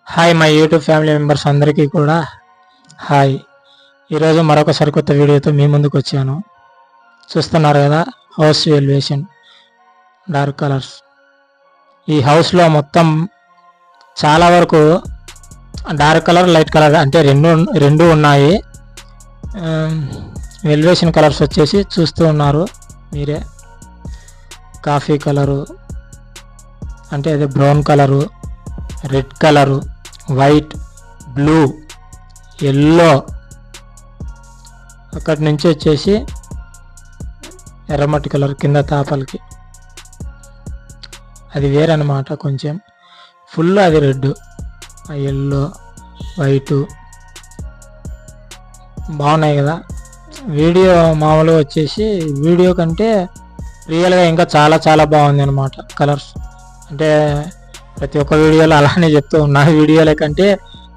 Hi my YouTube family members అందరికీ కూడా hi. ఈరోజు మరొక సరికొత్త వీడియోతో మీ ముందుకు వచ్చాను. చూస్తున్నారు కదా, హౌస్ ఎలివేషన్ డార్క్ కలర్స్. ఈ హౌస్లో మొత్తం చాలా వరకు డార్క్ కలర్, లైట్ కలర్ అంటే రెండు ఉన్నాయి. ఎలివేషన్ కలర్స్ వచ్చేసి చూస్తూ ఉన్నారు మీరే. కాఫీ కలరు అంటే అదే brown colour, red colour, white, blue, yellow, అక్కడి నుంచి వచ్చేసి ఎర్రమట్టి కలర్ కింద తాపలకి అది వేరనమాట. కొంచెం ఫుల్ అది రెడ్, ఎల్లో, వైటు బాగున్నాయి కదా. వీడియో మామూలుగా వచ్చేసి వీడియో కంటే రియల్గా ఇంకా చాలా చాలా బాగుంది అనమాట. కలర్స్ అంటే ప్రతి ఒక్క వీడియోలో అలానే చెప్తూ ఉన్నా, వీడియోల కంటే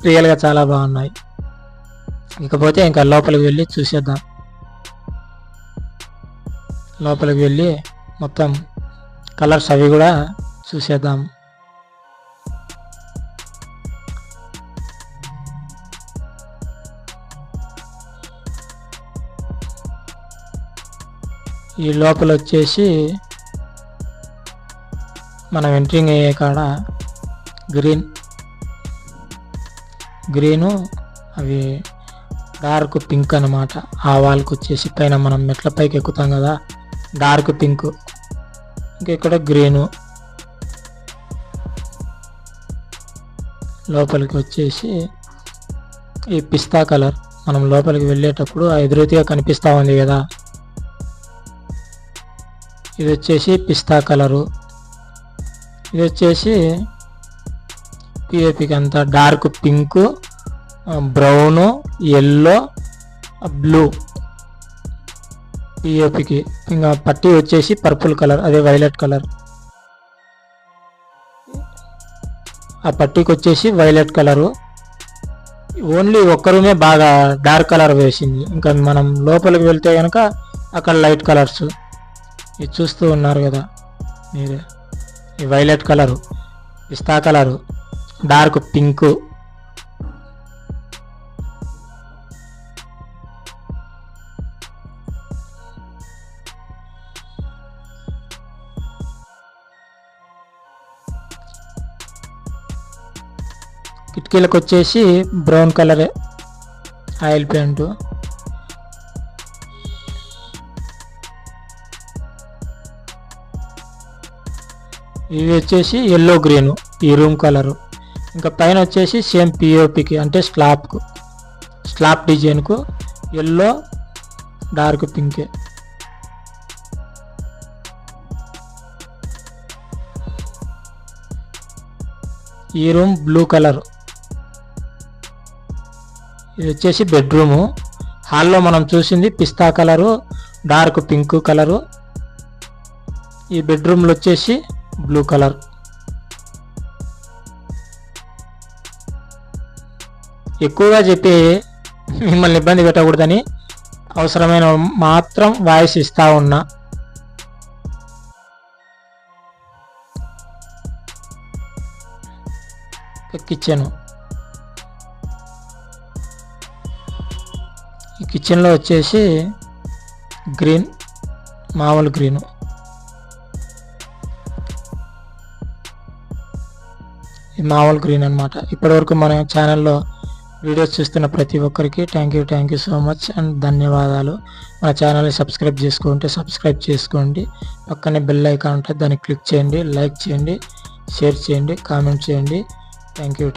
రియల్గా చాలా బాగున్నాయి. ఇకపోతే ఇంకా లోపలికి వెళ్ళి చూసేద్దాం. లోపలికి వెళ్ళి మొత్తం కలర్స్ అవి కూడా చూసేద్దాం. ఈ లోపల వచ్చేసి మనం ఎంట్రింగ్ అయ్యే కాడ గ్రీను అవి డార్క్ పింక్ అనమాట. ఆ వాల్కి వచ్చేసి పైన మనం మెట్ల పైకి ఎక్కుతాం కదా, డార్క్ పింక్. ఇంకా ఇక్కడ గ్రీను. లోపలికి వచ్చేసి ఈ పిస్తా కలర్. మనం లోపలికి వెళ్ళేటప్పుడు ఎదురుతిగా కనిపిస్తూ ఉంది కదా, ఇది వచ్చేసి పిస్తా కలరు. ఇది వచ్చేసి పిఓపికి అంతా dark pink, brown, yellow, blue పిఓపికి. ఇంకా పట్టీ వచ్చేసి పర్పుల్ కలర్, అదే వైలెట్ కలర్. ఆ పట్టీకి వచ్చేసి వైలెట్ కలరు. ఓన్లీ ఒక్క రూమే బాగా డార్క్ కలర్ వేసింది. ఇంకా మనం లోపలికి వెళ్తే కనుక అక్కడ లైట్ కలర్స్. ఇది చూస్తూ ఉన్నారు కదా మీరే. ఈ వైలెట్ కలరు, పిస్తా కలరు, డార్క్ పింక్, కిటికీలకు వచ్చేసి బ్రౌన్ కలరే ఆయిల్ పెయింట్. ఇవి వచ్చేసి ఎల్లో గ్రీను ఈ రూమ్ కలరు. ఇంకా పైన వచ్చేసి సేమ్ పిఓపికి అంటే స్లాబ్ డిజైన్కు ఎల్లో, డార్క్ పింకే. ఈ రూమ్ బ్లూ కలర్. ఇది వచ్చేసి బెడ్రూము. హాల్లో మనం చూసింది పిస్తా కలరు, డార్క్ పింక్ కలరు. ఈ బెడ్రూమ్లో వచ్చేసి బ్లూ కలర్. ఎక్కువగా చెప్పి మిమ్మల్ని ఇబ్బంది పెట్టకూడదని అవసరమైన మాత్రం వాయిస్ ఇస్తా ఉన్నా. కిచెన్. ఈ కిచెన్లో వచ్చేసి గ్రీన్, మామూలు గ్రీను. ఇది మామూలు గ్రీన్ అనమాట. ఇప్పటివరకు మన ఛానల్లో వీడియోస్ చూస్తున్న ప్రతి ఒక్కరికి thank you so much and ధన్యవాదాలు. మన ఛానల్ని సబ్స్క్రైబ్ చేసుకుంటే సబ్స్క్రైబ్ చేసుకోండి. పక్కనే బెల్ ఐకాన్ ఉంటుంది, దాన్ని క్లిక్ చేయండి. లైక్ చేయండి, షేర్ చేయండి, కామెంట్ చేయండి. Thank you.